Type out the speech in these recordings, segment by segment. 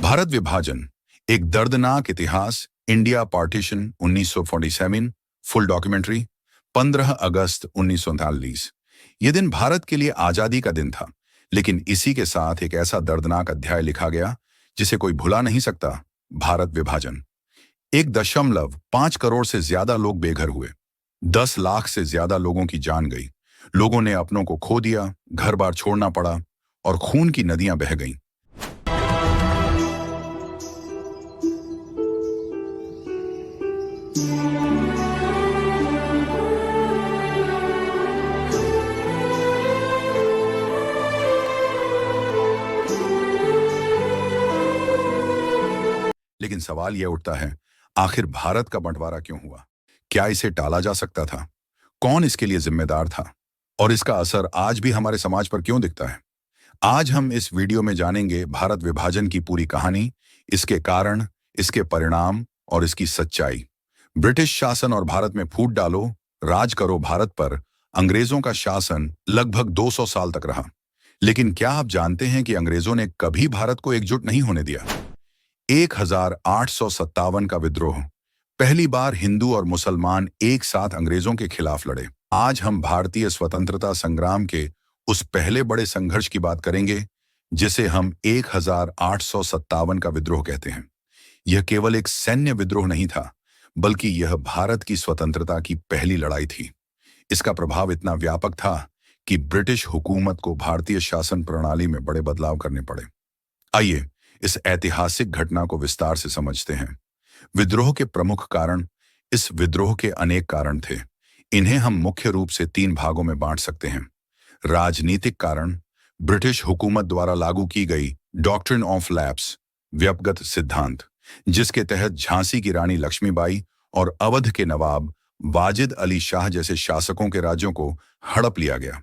भारत विभाजन एक दर्दनाक इतिहास। इंडिया पार्टीशन 1947 फुल डॉक्यूमेंट्री 15 अगस्त 1939। यह दिन भारत के लिए आजादी का दिन था, लेकिन इसी के साथ एक ऐसा दर्दनाक अध्याय लिखा गया जिसे कोई भुला नहीं सकता। भारत विभाजन। 1.5 करोड़ से ज्यादा लोग बेघर हुए। 10 लाख से ज्यादा लोगों की जान गई। लोगों ने अपनों को खो दिया, घर बार छोड़ना पड़ा और खून की नदियां बह गईं। लेकिन सवाल यह उठता है, आखिर भारत का बंटवारा क्यों हुआ? क्या इसे टाला जा सकता था? कौन इसके लिए जिम्मेदार था? और इसका असर आज भी हमारे समाज पर क्यों दिखता है? आज हम इस वीडियो में जानेंगे भारत विभाजन की पूरी कहानी, इसके कारण, इसके परिणाम और इसकी सच्चाई। ब्रिटिश शासन और भारत में फूट डालो, राज करो भारत पर अंग्रेजों का शासन लगभग 200 साल तक रहा। लेकिन क्या आप जानते हैं कि अंग्रेजों ने कभी भारत को एकजुट नहीं होने दिया? 1857 का विद्रोह। पहली बार हिंदू और मुसलमान एक साथ अंग्रेजों के खिलाफ लड़े। आज हम भारतीय स्वतंत्रता संग्राम के उस पहले बड़े संघर्ष की बात करेंगे जिसे हम 1857 का विद्रोह कहते हैं। यह केवल एक सैन्य विद्रोह नहीं था, बल्कि यह भारत की स्वतंत्रता की पहली लड़ाई थी। इसका प्रभाव इतना व्यापक था कि ब्रिटिश हुकूमत को भारतीय शासन प्रणाली में बड़े बदलाव करने पड़े। आइए इस ऐतिहासिक घटना को विस्तार से समझते हैं। विद्रोह के प्रमुख कारण। इस विद्रोह के अनेक कारण थे। इन्हें हम मुख्य रूप से 3 भागों में बांट सकते हैं। राजनीतिक कारण। ब्रिटिश हुकूमत द्वारा लागू की गई डॉक्ट्रिन ऑफ लैप्स, व्यपगत सिद्धांत, जिसके तहत झांसी की रानी लक्ष्मीबाई और अवध के नवाब वाजिद अली शाह जैसे शासकों के राज्यों को हड़प लिया गया।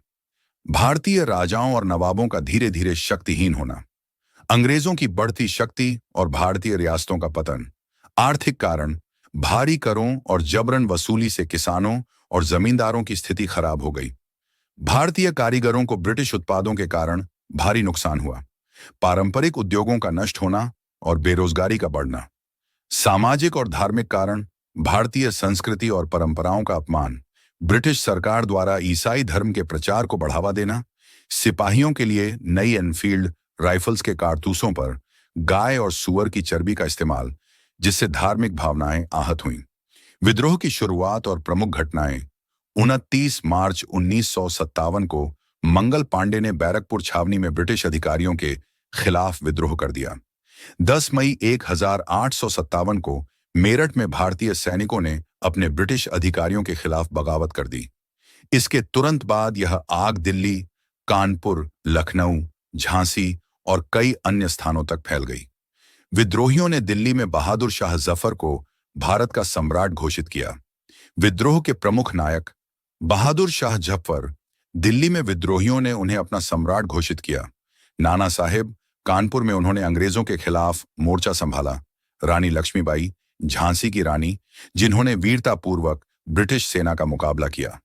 भारतीय राजाओं और नवाबों का धीरे धीरे शक्तिहीन होना। अंग्रेजों की बढ़ती शक्ति और भारतीय रियासतों का पतन। आर्थिक कारण। भारी करों और जबरन वसूली से किसानों और जमींदारों की स्थिति खराब हो गई। भारतीय कारीगरों को ब्रिटिश उत्पादों के कारण भारी नुकसान हुआ। पारंपरिक उद्योगों का नष्ट होना और बेरोजगारी का बढ़ना। सामाजिक और धार्मिक कारण। भारतीय संस्कृति और परंपराओं का अपमान। ब्रिटिश सरकार द्वारा ईसाई धर्म के प्रचार को बढ़ावा देना। सिपाहियों के लिए नई एनफील्ड राइफल्स के कारतूसों पर गाय और सुअर की चर्बी का इस्तेमाल, जिससे धार्मिक भावनाएं आहत हुईं। विद्रोह की शुरुआत और प्रमुख घटनाएं। 29 मार्च 1957 को मंगल पांडे ने बैरकपुर छावनी में ब्रिटिश अधिकारियों के खिलाफ विद्रोह कर दिया। 10 मई 1857 को मेरठ में भारतीय सैनिकों ने अपने ब्रिटिश अधिकारियों के खिलाफ बगावत कर दी। इसके तुरंत बाद यह आग दिल्ली, कानपुर, लखनऊ, झांसी और कई अन्य स्थानों तक फैल गई। विद्रोहियों ने दिल्ली में बहादुर शाह जफर को भारत का सम्राट घोषित किया। विद्रोह के प्रमुख नायक। बहादुर शाह जफर। दिल्ली में विद्रोहियों ने उन्हें अपना सम्राट घोषित किया। नाना साहेब। कानपुर में उन्होंने अंग्रेजों के खिलाफ मोर्चा संभाला। रानी लक्ष्मीबाई, झांसी की रानी, जिन्होंने वीरतापूर्वक ब्रिटिश सेना का मुकाबला किया।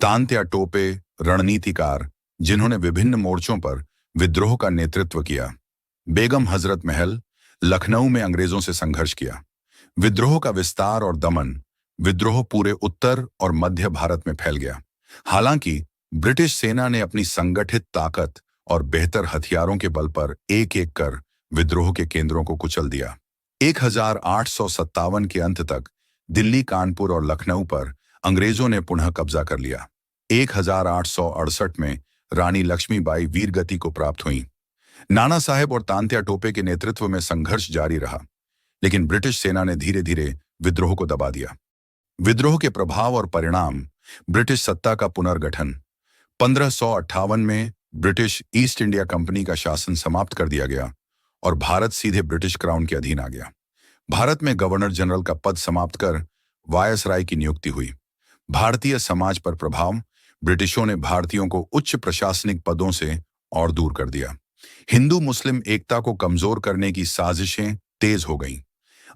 तांत्या टोपे, रणनीतिकार, जिन्होंने विभिन्न मोर्चों पर विद्रोह का नेतृत्व किया। बेगम हजरत महल, लखनऊ में अंग्रेजों से संघर्ष किया। विद्रोह का विस्तार और दमन। विद्रोह पूरे उत्तर और मध्य भारत में फैल गया। हालांकि ब्रिटिश सेना ने अपनी संगठित ताकत और बेहतर हथियारों के बल पर एक एक कर विद्रोह के केंद्रों को कुचल दिया। 1857 के अंत तक दिल्ली, कानपुर और लखनऊ पर अंग्रेजों ने पुनः कब्जा कर लिया। 1868 में रानी लक्ष्मीबाई वीरगति को प्राप्त हुईं। नाना साहेब और तांत्या टोपे के नेतृत्व में संघर्ष जारी रहा, लेकिन ब्रिटिश सेना ने धीरे धीरे विद्रोह को दबा दिया। विद्रोह के प्रभाव और परिणाम। ब्रिटिश सत्ता का पुनर्गठन। 1558 में ब्रिटिश ईस्ट इंडिया कंपनी का शासन समाप्त कर दिया गया और भारत सीधे ब्रिटिश क्राउन के अधीन आ गया। भारत में गवर्नर जनरल का पद समाप्त कर वायसराय की नियुक्ति हुई। भारतीय समाज पर प्रभाव, ब्रिटिशों ने भारतीयों को उच्च प्रशासनिक पदों से और दूर कर दिया। हिंदू मुस्लिम एकता को कमजोर करने की साजिशें तेज हो गईं।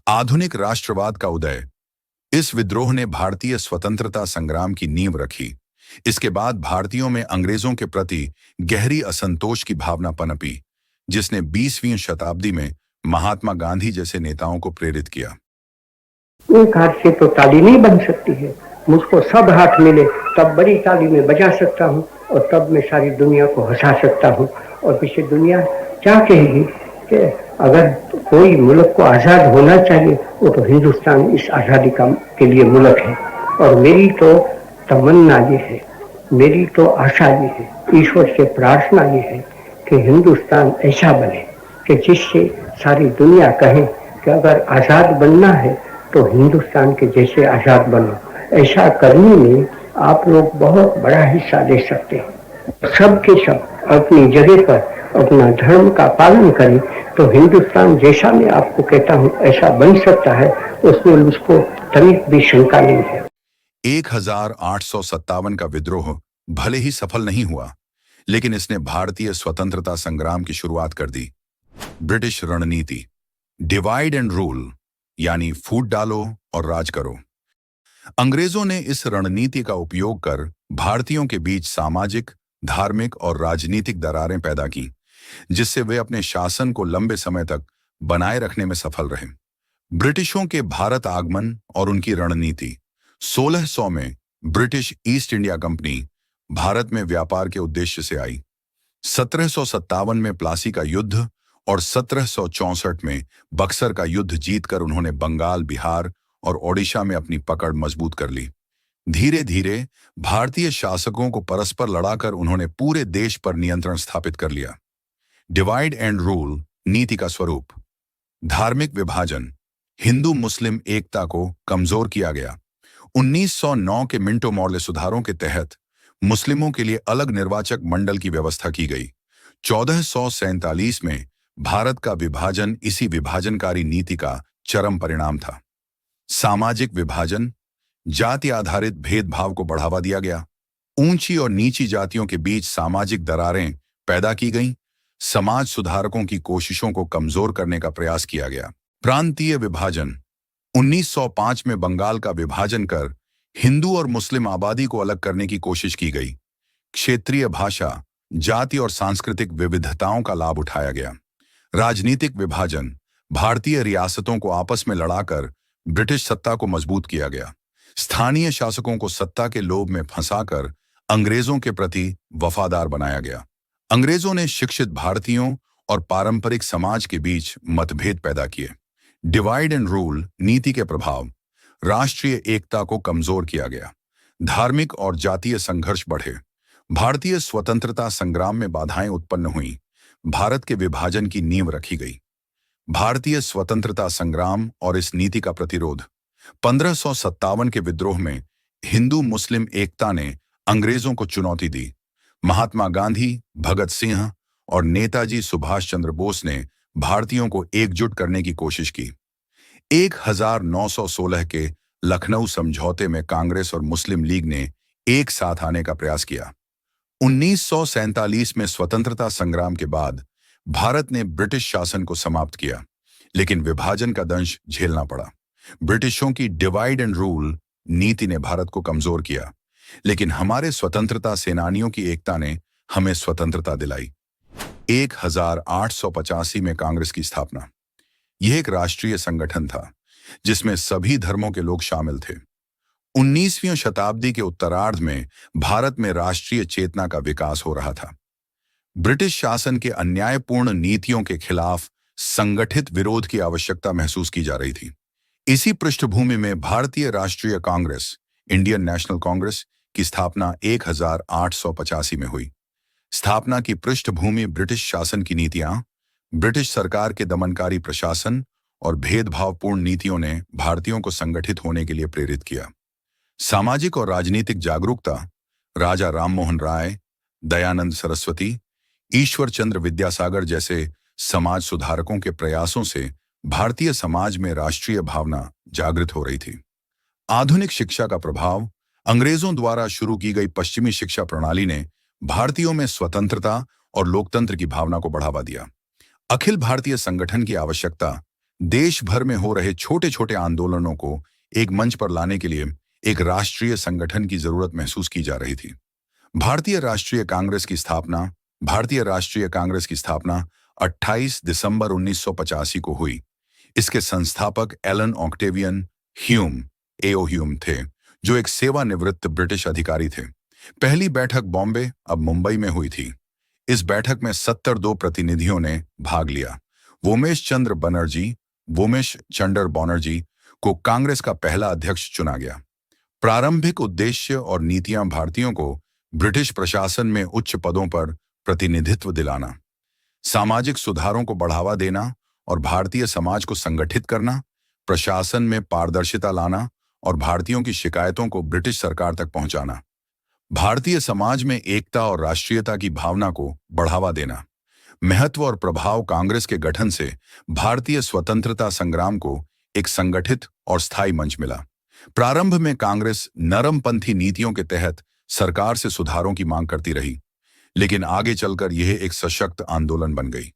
आधुनिक राष्ट्रवाद का उदय, इस विद्रोह ने भारतीय स्वतंत्रता संग्राम की नींव रखी। इसके बाद भारतीयों में अंग्रेजों के प्रति गहरी असंतोष की भावना पनपी, जिसने 20वीं शताब्दी में महात्मा गांधी जैसे नेताओं को प्रेरित किया। एक हाथ से तो ताली नहीं बन सकती है, मुझको सब हाथ मिले तब बड़ी ताली में बजा सकता हूँ और तब मैं सारी दुनिया को हंसा सकता हूँ। और पीछे दुनिया क्या कहेगी कि अगर कोई मुल्क को आज़ाद होना चाहिए वो तो हिंदुस्तान इस आज़ादी के लिए मुल्क है। और मेरी तो तमन्ना ये है, मेरी तो आशा ये है, ईश्वर से प्रार्थना ये है कि हिंदुस्तान ऐसा बने कि जिससे सारी दुनिया कहे कि अगर आज़ाद बनना है तो हिंदुस्तान के जैसे आज़ाद बनो। ऐसा करने में आप लोग बहुत बड़ा हिस्सा ले सकते हैं। सब के सब अपनी जगह पर अपना धर्म का पालन करें तो हिंदुस्तान जैसा मैं आपको कहता हूँ ऐसा बन सकता है, उसमें मुझको तनिक भी शंका नहीं है। 1857 का विद्रोह भले ही सफल नहीं हुआ, लेकिन इसने भारतीय स्वतंत्रता संग्राम की शुरुआत कर दी। ब्रिटिश रणनीति, डिवाइड एंड रूल, यानी फूट डालो और राज करो। अंग्रेजों ने इस रणनीति का उपयोग कर भारतीयों के बीच सामाजिक, धार्मिक और राजनीतिक दरारें पैदा की, जिससे वे अपने शासन को लंबे समय तक बनाए रखने में सफल रहे। ब्रिटिशों के भारत आगमन और उनकी रणनीति, 1600 में British east India company Bharat में व्यापार के उद्देश्य से आई। 1757 में प्लासी का युद्ध और 1764 में बक्सर का युद्ध जीतकर उन्होंने बंगाल, बिहार और ओडिशा में अपनी पकड़ मजबूत कर ली। धीरे धीरे भारतीय शासकों को परस्पर लड़ाकर उन्होंने पूरे देश पर नियंत्रण स्थापित कर लिया। डिवाइड एंड रूल नीति का स्वरूप, धार्मिक विभाजन, हिंदू मुस्लिम एकता को कमजोर किया गया। 1909 के मिंटो मॉर्ले सुधारों के तहत मुस्लिमों के लिए अलग निर्वाचक मंडल की व्यवस्था की गई। 1447 में भारत का विभाजन इसी विभाजनकारी नीति का चरम परिणाम था। सामाजिक विभाजन, जाति आधारित भेदभाव को बढ़ावा दिया गया। ऊंची और नीची जातियों के बीच सामाजिक दरारें पैदा की गईं। समाज सुधारकों की कोशिशों को कमजोर करने का प्रयास किया गया। प्रांतीय विभाजन, 1905 में बंगाल का विभाजन कर हिंदू और मुस्लिम आबादी को अलग करने की कोशिश की गई। क्षेत्रीय भाषा, जाति और सांस्कृतिक विविधताओं का लाभ उठाया गया। राजनीतिक विभाजन, भारतीय रियासतों को आपस में लड़ाकर ब्रिटिश सत्ता को मजबूत किया गया। स्थानीय शासकों को सत्ता के लोभ में फंसाकर अंग्रेजों के प्रति वफादार बनाया गया। अंग्रेजों ने शिक्षित भारतीयों और पारंपरिक समाज के बीच मतभेद पैदा किए। डिवाइड एंड रूल नीति के प्रभाव, राष्ट्रीय एकता को कमजोर किया गया। धार्मिक और जातीय संघर्ष बढ़े। भारतीय स्वतंत्रता संग्राम में बाधाएं उत्पन्न हुईं। भारत के विभाजन की नींव रखी गई। भारतीय स्वतंत्रता संग्राम और इस नीति का प्रतिरोध, 1557 के विद्रोह में हिंदू मुस्लिम एकता ने अंग्रेजों को चुनौती दी। महात्मा गांधी, भगत सिंह और नेताजी सुभाष चंद्र बोस ने भारतीयों को एकजुट करने की कोशिश की। 1916 के लखनऊ समझौते में कांग्रेस और मुस्लिम लीग ने एक साथ आने का प्रयास किया। 1947 में स्वतंत्रता संग्राम के बाद भारत ने ब्रिटिश शासन को समाप्त किया, लेकिन विभाजन का दंश झेलना पड़ा। ब्रिटिशों की डिवाइड एंड रूल नीति ने भारत को कमजोर किया, लेकिन हमारे स्वतंत्रता सेनानियों की एकता ने हमें स्वतंत्रता दिलाई। 1885 में कांग्रेस की स्थापना, यह एक राष्ट्रीय संगठन था जिसमें सभी धर्मों के लोग शामिल थे। 19वीं शताब्दी के उत्तरार्ध में भारत में राष्ट्रीय चेतना का विकास हो रहा था। ब्रिटिश शासन के अन्यायपूर्ण नीतियों के खिलाफ संगठित विरोध की आवश्यकता महसूस की जा रही थी। इसी पृष्ठभूमि में भारतीय राष्ट्रीय कांग्रेस, इंडियन नेशनल कांग्रेस की स्थापना 1885 में हुई। स्थापना की पृष्ठभूमि ब्रिटिश शासन की नीतियां, ब्रिटिश सरकार के दमनकारी प्रशासन और भेदभावपूर्ण नीतियों ने भारतीयों को संगठित होने के लिए प्रेरित किया। सामाजिक और राजनीतिक जागरूकता, राजा राममोहन राय, दयानंद सरस्वती ईश्वर चंद्र विद्यासागर जैसे समाज सुधारकों के प्रयासों से भारतीय समाज में राष्ट्रीय भावना जागृत हो रही थी। आधुनिक शिक्षा का प्रभाव, अंग्रेजों द्वारा शुरू की गई पश्चिमी शिक्षा प्रणाली ने भारतीयों में स्वतंत्रता और लोकतंत्र की भावना को बढ़ावा दिया। अखिल भारतीय संगठन की आवश्यकता, देश भर में हो रहे छोटे छोटे आंदोलनों को एक मंच पर लाने के लिए एक राष्ट्रीय संगठन की जरूरत महसूस की जा रही थी। भारतीय राष्ट्रीय कांग्रेस की स्थापना भारतीय राष्ट्रीय कांग्रेस की स्थापना 28 दिसंबर 1985 को हुई। इसके संस्थापक एलन ऑक्टेवियन ह्यूम एओ ह्यूम थे, जो एक सेवानिवृत्त ब्रिटिश अधिकारी थे। पहली बैठक बॉम्बे, अब मुंबई में हुई थी। इस बैठक में 72 प्रतिनिधियों ने भाग लिया। वोमेश चंद्र बनर्जी को कांग्रेस का पहला अध्यक्ष चुना गया। प्रारंभिक उद्देश्य और नीतियां भारतीयों को ब्रिटिश प्रशासन में उच्च पदों पर प्रतिनिधित्व दिलाना, सामाजिक सुधारों को बढ़ावा देना और भारतीय समाज को संगठित करना, प्रशासन में पारदर्शिता लाना और भारतीयों की शिकायतों को ब्रिटिश सरकार तक पहुंचाना, भारतीय समाज में एकता और राष्ट्रीयता की भावना को बढ़ावा देना। महत्व और प्रभाव कांग्रेस के गठन से भारतीय स्वतंत्रता संग्राम को एक संगठित और स्थायी मंच मिला। प्रारंभ में कांग्रेस नरमपंथी नीतियों के तहत सरकार से सुधारों की मांग करती रही, लेकिन आगे चलकर यह एक सशक्त आंदोलन बन गई।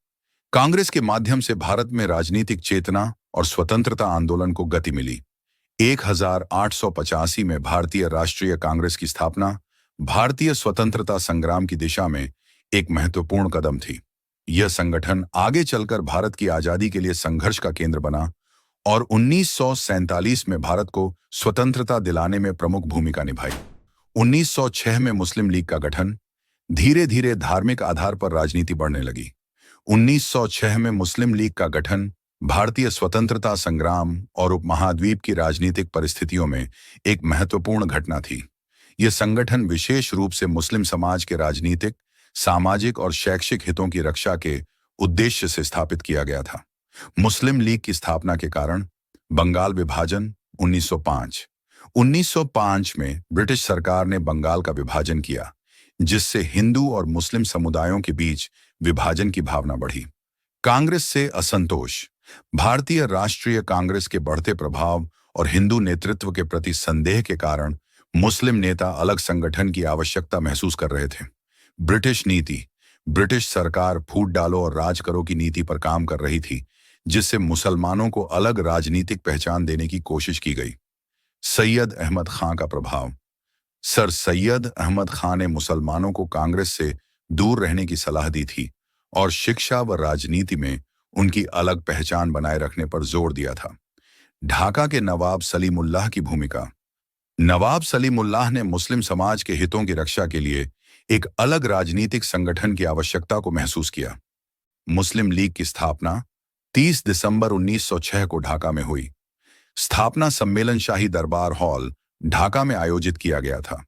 कांग्रेस के माध्यम से भारत में राजनीतिक चेतना और स्वतंत्रता आंदोलन को गति मिली। 1885 में भारतीय राष्ट्रीय कांग्रेस की स्थापना भारतीय स्वतंत्रता संग्राम की दिशा में एक महत्वपूर्ण कदम थी। यह संगठन आगे चलकर भारत की आजादी के लिए संघर्ष का केंद्र बना और 1947 में भारत को स्वतंत्रता दिलाने में प्रमुख भूमिका निभाई। 1906 में मुस्लिम लीग का गठन, धीरे धीरे धार्मिक आधार पर राजनीति बढ़ने लगी। 1906 में मुस्लिम लीग का गठन भारतीय स्वतंत्रता संग्राम और उपमहाद्वीप की राजनीतिक परिस्थितियों में एक महत्वपूर्ण घटना थी। यह संगठन विशेष रूप से मुस्लिम समाज के राजनीतिक, सामाजिक और शैक्षिक हितों की रक्षा के उद्देश्य से स्थापित किया गया था। मुस्लिम लीग की स्थापना के कारण बंगाल विभाजन 1905 में ब्रिटिश सरकार ने बंगाल का विभाजन किया, जिससे हिंदू और मुस्लिम समुदायों के बीच विभाजन की भावना बढ़ी। कांग्रेस से असंतोष, भारतीय राष्ट्रीय कांग्रेस के बढ़ते प्रभाव और हिंदू नेतृत्व के प्रति संदेह के कारण मुस्लिम नेता अलग संगठन की आवश्यकता महसूस कर रहे थे। ब्रिटिश सरकार फूट डालो और राज करो की नीति पर काम कर रही थी, जिससे मुसलमानों को अलग राजनीतिक पहचान देने की कोशिश की गई। सैयद अहमद खां का प्रभाव, सर सैयद अहमद खां ने मुसलमानों को कांग्रेस से दूर रहने की सलाह दी थी और शिक्षा व राजनीति में उनकी अलग पहचान बनाए रखने पर जोर दिया था। ढाका के नवाब सलीमुल्लाह की भूमिका, नवाब सलीमुल्लाह ने मुस्लिम समाज के हितों की रक्षा के लिए एक अलग राजनीतिक संगठन की आवश्यकता को महसूस किया। मुस्लिम लीग की स्थापना 30 दिसंबर 1906 को ढाका में हुई। स्थापना सम्मेलन शाही दरबार हॉल, ढाका में आयोजित किया गया था।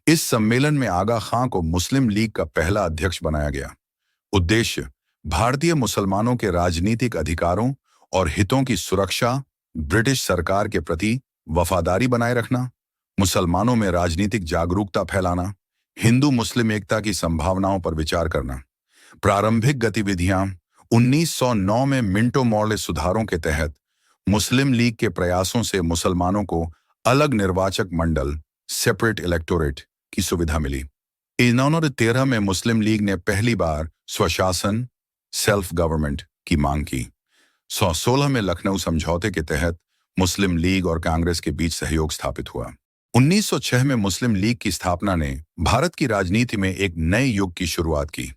इस सम्मेलन में आगा खां को मुस्लिम लीग का पहला अध्यक्ष बनाया गया। उद्देश्य भारतीय मुसलमानों के राजनीतिक अधिकारों और हितों की सुरक्षा, ब्रिटिश सरकार के प्रति वफादारी बनाए रखना, मुसलमानों में राजनीतिक जागरूकता फैलाना, हिंदू मुस्लिम एकता की संभावनाओं पर विचार करना। प्रारंभिक गतिविधियां 1909 में मिंटो मॉर्ले सुधारों के तहत मुस्लिम लीग के प्रयासों से मुसलमानों को अलग निर्वाचक मंडल सेपरेट इलेक्टोरेट की सुविधा मिली। 1913 में मुस्लिम लीग ने पहली बार स्वशासन सेल्फ गवर्नमेंट की मांग की। 1916 में लखनऊ समझौते के तहत मुस्लिम लीग और कांग्रेस के बीच सहयोग स्थापित हुआ। 1906 में मुस्लिम लीग की स्थापना ने भारत की राजनीति में एक नए युग की शुरुआत की।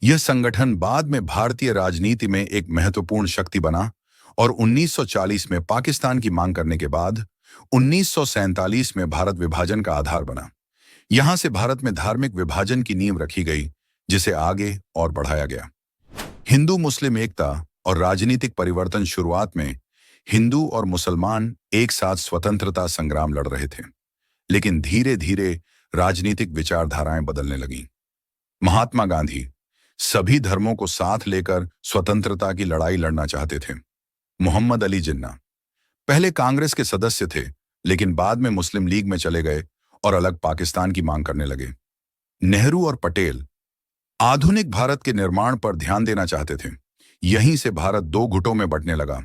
यह संगठन बाद में भारतीय राजनीति में एक महत्वपूर्ण शक्ति बना और 1940 में पाकिस्तान की मांग करने के बाद 1947 में भारत विभाजन का आधार बना। यहां से भारत में धार्मिक विभाजन की नींव रखी गई, जिसे आगे और बढ़ाया गया। हिंदू मुस्लिम एकता और राजनीतिक परिवर्तन, शुरुआत में हिंदू और मुसलमान एक साथ स्वतंत्रता संग्राम लड़ रहे थे, लेकिन धीरे धीरे राजनीतिक विचारधाराएं बदलने लगीं। महात्मा गांधी सभी धर्मों को साथ लेकर स्वतंत्रता की लड़ाई लड़ना चाहते थे। मोहम्मद अली जिन्ना पहले कांग्रेस के सदस्य थे, लेकिन बाद में मुस्लिम लीग में चले गए और अलग पाकिस्तान की मांग करने लगे। नेहरू और पटेल आधुनिक भारत के निर्माण पर ध्यान देना चाहते थे। यहीं से भारत दो गुटों में बंटने लगा,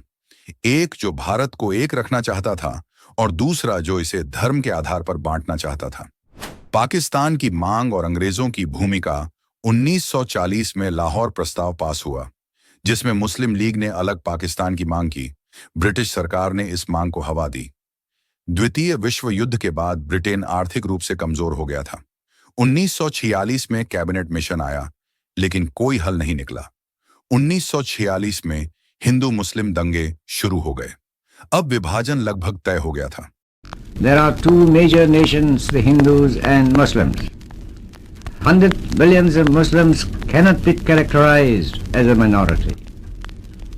एक जो भारत को एक रखना चाहता था और दूसरा जो इसे धर्म के आधार पर बांटना चाहता था। पाकिस्तान की मांग और अंग्रेजों की भूमिका 1940 में लाहौर प्रस्ताव पास हुआ, जिसमें मुस्लिम लीग ने अलग पाकिस्तान की मांग की। ब्रिटिश सरकार ने इस मांग को हवा दी। द्वितीय विश्व युद्ध के बाद ब्रिटेन आर्थिक रूप से कमजोर हो गया था। 1946 में कैबिनेट मिशन आया, लेकिन कोई हल नहीं निकला। 1946 में हिंदू मुस्लिम दंगे शुरू हो गए। अब विभाजन लगभग तय हो गया था। There are two major nations, the Hindus and Muslims. 100 millions of Muslims cannot be characterized as a minority.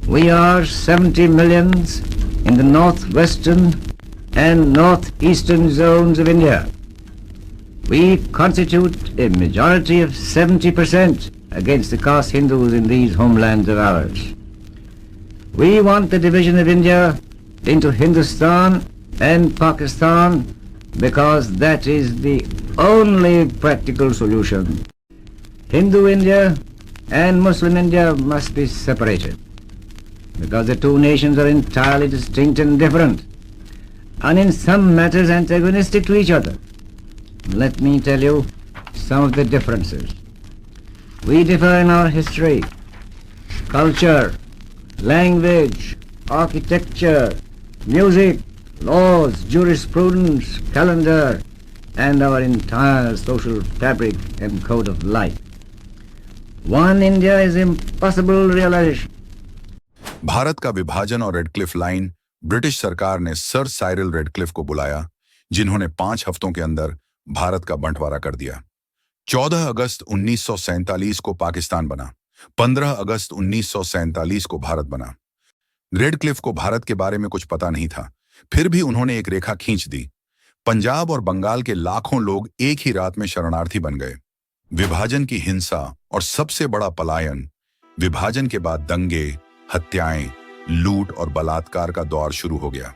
We are 70 millions in the northwestern and northeastern zones of India. We constitute a majority of 70% against the caste Hindus in these homelands of ours. We want the division of India into Hindustan and Pakistan because that is the only practical solution. Hindu India and Muslim India must be separated because the two nations are entirely distinct and different and in some matters antagonistic to each other. Let me tell you some of the differences. We differ in our history, culture, language, architecture, music, laws, jurisprudence, calendar, and our entire social fabric and code of life. One India is impossible realization. Bharat का विभाजन और Radcliffe line, British सरकार ने sir Cyril Radcliffe को बुलाया, जिन्होंने 5 हफ्तों के अंदर भारत का बंटवारा कर दिया। 14 अगस्त 1947 को पाकिस्तान बना, 15 अगस्त 1947 को भारत बना। रेडक्लिफ को भारत के बारे में कुछ पता नहीं था, फिर भी उन्होंने एक रेखा खींच दी। पंजाब और बंगाल के लाखों लोग एक ही रात में शरणार्थी बन गए। विभाजन की हिंसा और सबसे बड़ा पलायन, विभाजन के बाद दंगे, हत्याएं, लूट और बलात्कार का दौर शुरू हो गया।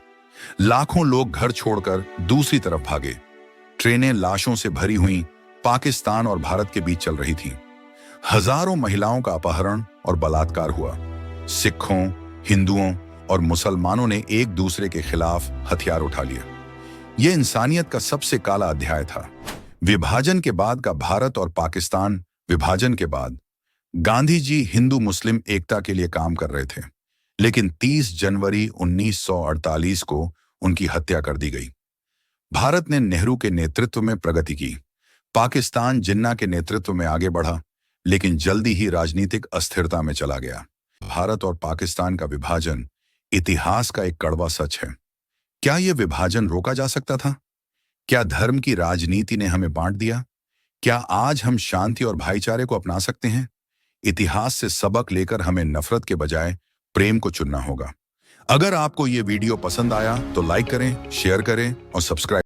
लाखों लोग घर छोड़कर दूसरी तरफ भागे। ट्रेनें लाशों से भरी हुई पाकिस्तान और भारत के बीच चल रही थीं। हजारों महिलाओं का अपहरण और बलात्कार हुआ। सिखों, हिंदुओं और मुसलमानों ने एक दूसरे के खिलाफ हथियार उठा लिया। यह इंसानियत का सबसे काला अध्याय था। विभाजन के बाद का भारत और पाकिस्तान। विभाजन के बाद गांधी जी हिंदू मुस्लिम एकता के लिए काम कर रहे थे, लेकिन 30 जनवरी 1948 को उनकी हत्या कर दी गई। भारत ने नेहरू के नेतृत्व में प्रगति की। पाकिस्तान जिन्ना के नेतृत्व में आगे बढ़ा, लेकिन जल्दी ही राजनीतिक अस्थिरता में चला गया। भारत और पाकिस्तान का विभाजन इतिहास का एक कड़वा सच है। क्या यह विभाजन रोका जा सकता था? क्या धर्म की राजनीति ने हमें बांट दिया? क्या आज हम शांति और भाईचारे को अपना सकते हैं? इतिहास से सबक लेकर हमें नफरत के बजाय प्रेम को चुनना होगा। अगर आपको यह वीडियो पसंद आया तो लाइक करें, शेयर करें और सब्सक्राइब